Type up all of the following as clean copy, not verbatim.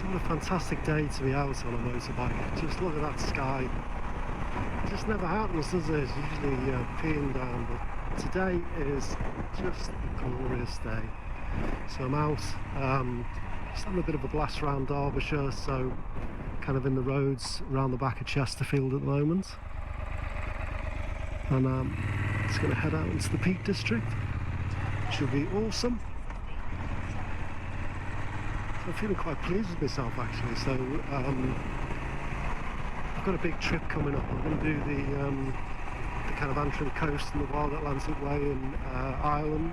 What a fantastic day to be out on a motorbike. Just look at that sky. It just never happens, does it? It's usually peeing down, but today is just a glorious day. So I'm out, just having a bit of a blast around Derbyshire, so kind of in the roads around the back of Chesterfield at the moment. And just going to head out into the Peak District. Should be awesome. So I'm feeling quite pleased with myself actually. So I've got a big trip coming up. I'm going to do the kind of Antrim coast and the Wild Atlantic Way in Ireland.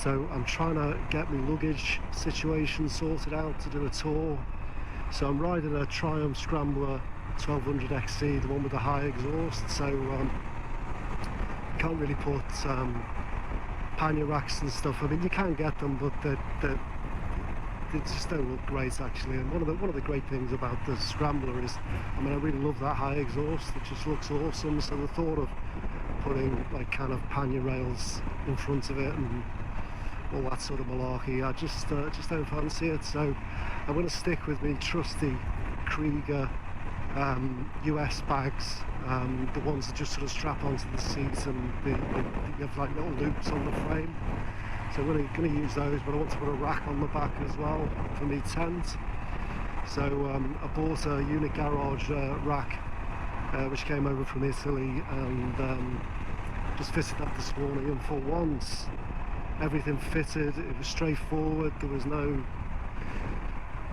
So I'm trying to get my luggage situation sorted out to do a tour. So I'm riding a Triumph Scrambler 1200 XC, the one with the high exhaust. So can't really put pannier racks and stuff. I mean, you can get them, but they just don't look great actually. And one of the great things about the Scrambler is, I mean, I really love that high exhaust. It just looks awesome. So the thought of putting like kind of pannier rails in front of it and all that sort of malarkey, I just don't fancy it. So I'm going to stick with me trusty Krieger US bags, the ones that just sort of strap onto the seat and you have like little loops on the frame. So I'm going to use those, but I want to put a rack on the back as well for me tent. So I bought a unit garage rack which came over from Italy, and just fitted that this morning, and for once everything fitted. It was straightforward. There was no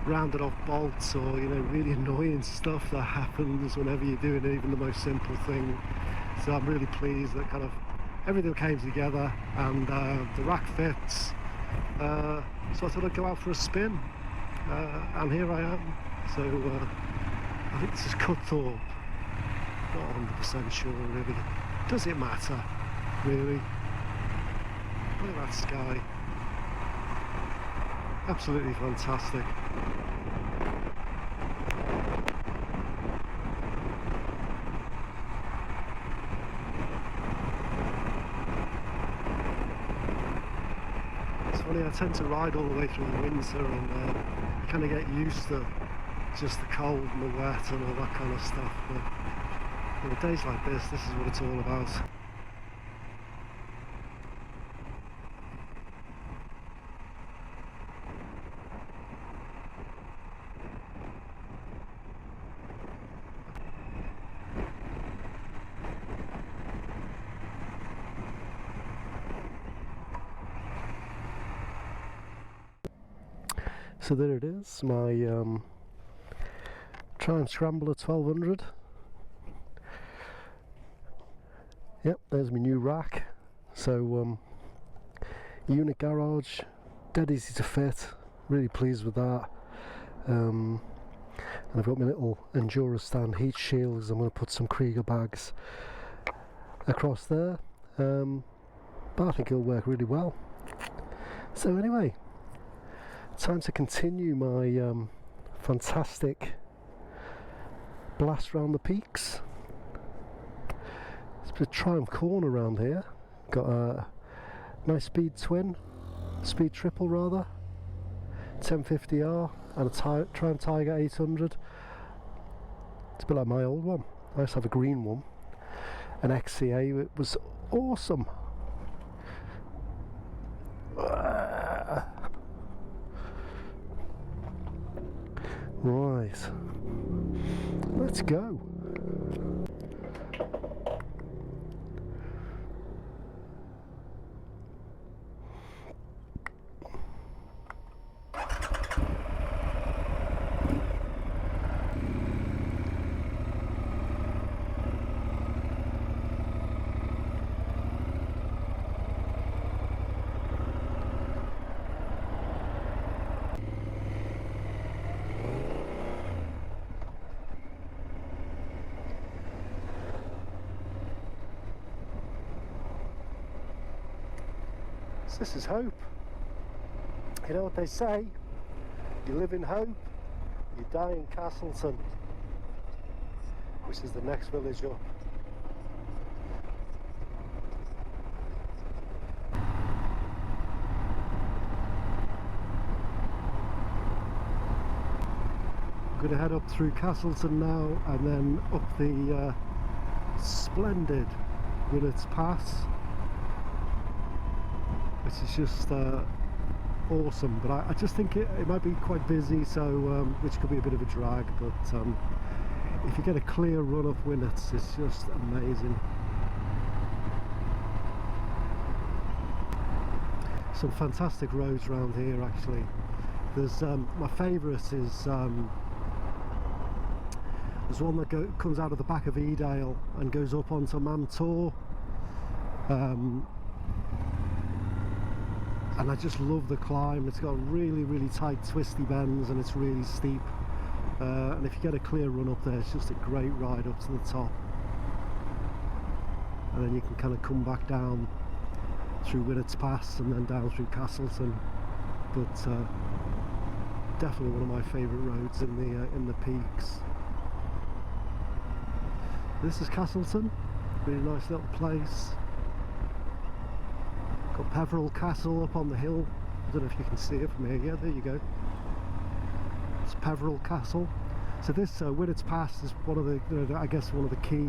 rounded off bolts or, you know, really annoying stuff that happens whenever you're doing even the most simple thing. So I'm really pleased that kind of everything came together, and the rack fits. So I thought I'd go out for a spin, and here I am. So I think this is Cutthorpe. Not 100% sure really. Does it matter really? Look at that sky. Absolutely fantastic. It's funny, I tend to ride all the way through the winter, and kind of get used to just the cold and the wet and all that kind of stuff. But you know, days like this is what it's all about. So there it is, my Triumph Scrambler 1200. Yep, there's my new rack. So unit garage, dead easy to fit, really pleased with that. And I've got my little Enduro stand heat shields. I'm going to put some Krieger bags across there, but I think it'll work really well. So anyway, time to continue my fantastic blast round the peaks. It's a bit of Triumph Corner around here. Got a nice speed triple rather, 1050R, and a Triumph Tiger 800. It's a bit like my old one. I used to have a green one, an XCA. It was awesome. Right, let's go. This is hope. You know what they say, you live in hope, you die in Castleton, which is the next village up. going to head up through Castleton now and then up the splendid Winnats Pass, which is just awesome. But I just think it might be quite busy, so which could be a bit of a drag, but if you get a clear run up Winnats, it's just amazing. Some fantastic roads around here actually. There's my favourite is there's one that comes out of the back of Edale and goes up onto Mantor, and I just love the climb. It's got really tight twisty bends and it's really steep, and if you get a clear run up there, it's just a great ride up to the top, and then you can kind of come back down through Winnats Pass and then down through Castleton. But definitely one of my favourite roads in the peaks. This is Castleton, really nice little place. Got Pemberton Castle up on the hill. I don't know if you can see it from here. Yeah, there you go. It's Pemberton Castle. So this Winnats Pass is one of the, I guess, one of the key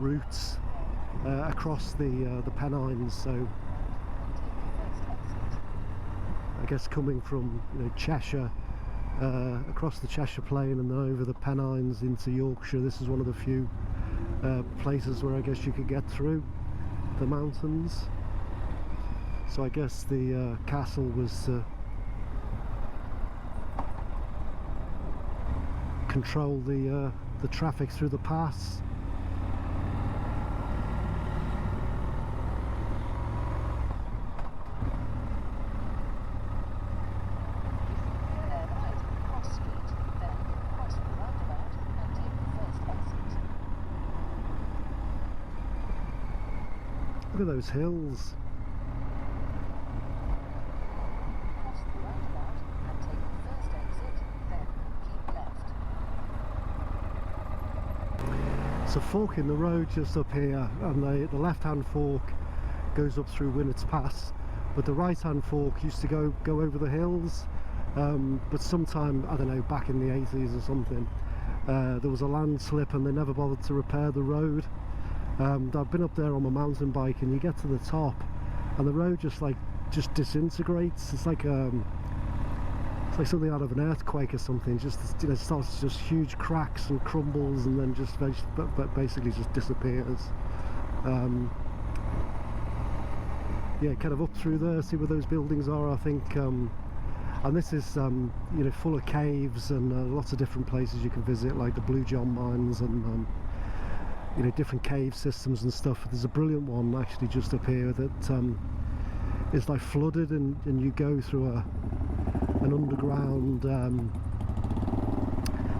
routes across the Pennines. So I guess coming from Cheshire, across the Cheshire Plain and then over the Pennines into Yorkshire, this is one of the few places where I guess you could get through the mountains. So I guess the castle was control the traffic through the pass. Look at those hills. Cross the roundabout and take the first exit, then keep left. It's a fork in the road just up here, and the left-hand fork goes up through Winnats Pass, but the right-hand fork used to go over the hills, but sometime, I don't know, back in the 80s or something, there was a landslip and they never bothered to repair the road. I've been up there on my mountain bike, and you get to the top and the road just disintegrates. It's like something out of an earthquake or something. Just it starts just huge cracks and crumbles, and then just basically just disappears. Yeah, kind of up through there, see where those buildings are, I think. And this is full of caves and lots of different places you can visit, like the Blue John mines and different cave systems and stuff. There's a brilliant one actually just up here that is like flooded, and you go through an underground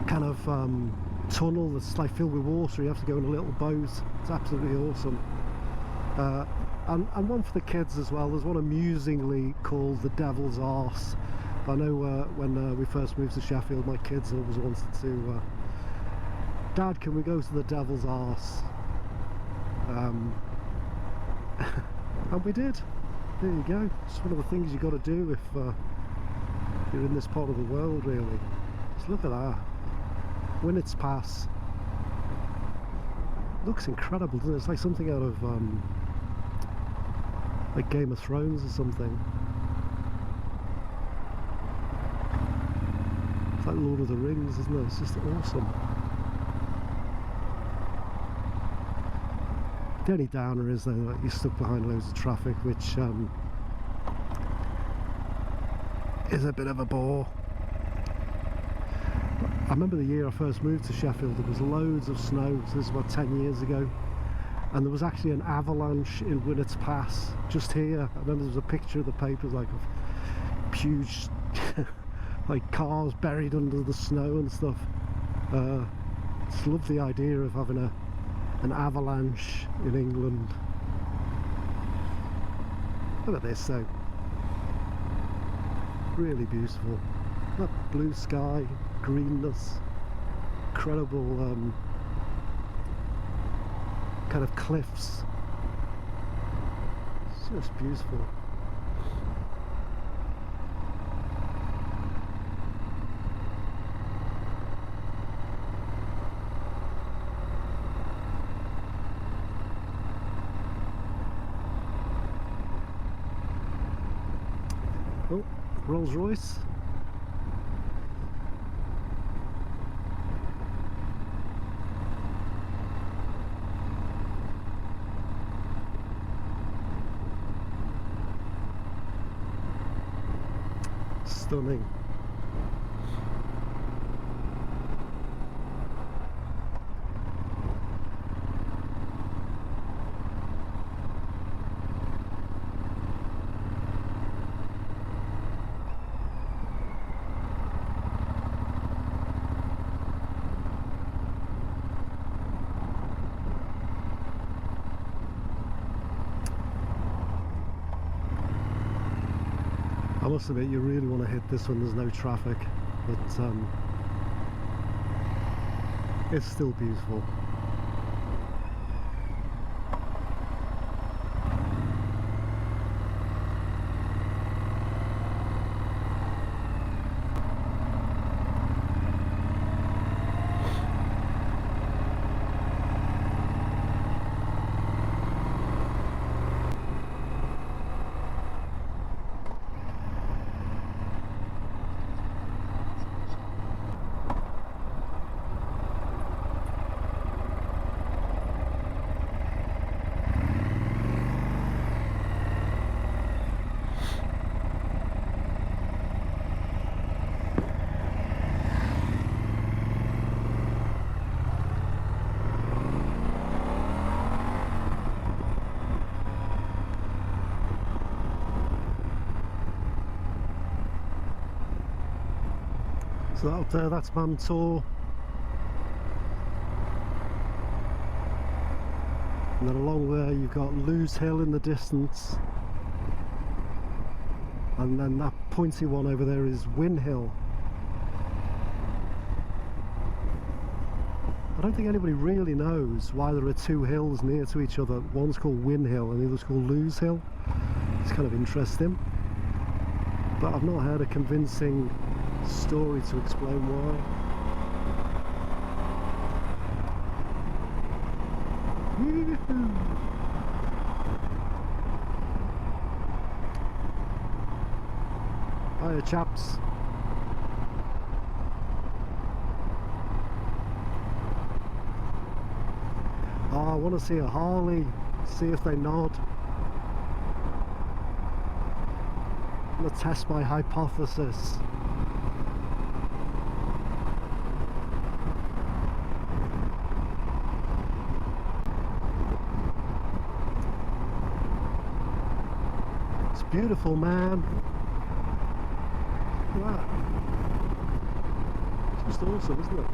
kind of tunnel that's like filled with water. You have to go in a little boat. It's absolutely awesome. And one for the kids as well. There's one amusingly called the Devil's Arse. I know when we first moved to Sheffield, my kids always wanted to, Dad, can we go to the Devil's Arse? And we did. There you go. It's one of the things you've got to do if you're in this part of the world, really. Just look at that. Winnats Pass. Looks incredible, doesn't it? It's like something out of like Game of Thrones or something. It's like Lord of the Rings, isn't it? It's just awesome. The only downer is though that you're stuck behind loads of traffic, which is a bit of a bore. I remember the year I first moved to Sheffield, there was loads of snow. So this was about 10 years ago, and there was actually an avalanche in Winnats Pass just here. I remember there was a picture of the papers, like of huge like cars buried under the snow and stuff. Just love the idea of having an avalanche in England. Look at this though, really beautiful. That blue sky, greenness, incredible kind of cliffs. It's just beautiful. Oh, Rolls Royce. Stunning. I must admit, you really want to hit this when there's no traffic, but it's still beautiful. So out there, that's Mantor. And then along there you've got Lewes Hill in the distance. And then that pointy one over there is Win Hill. I don't think anybody really knows why there are two hills near to each other. One's called Win Hill and the other's called Lewes Hill. It's kind of interesting. But I've not heard a convincing story to explain why. Hiya chaps. Oh, I want to see a Harley, see if they nod. I'm going to test my hypothesis. It's beautiful, man. Look at that. It's just awesome, isn't it?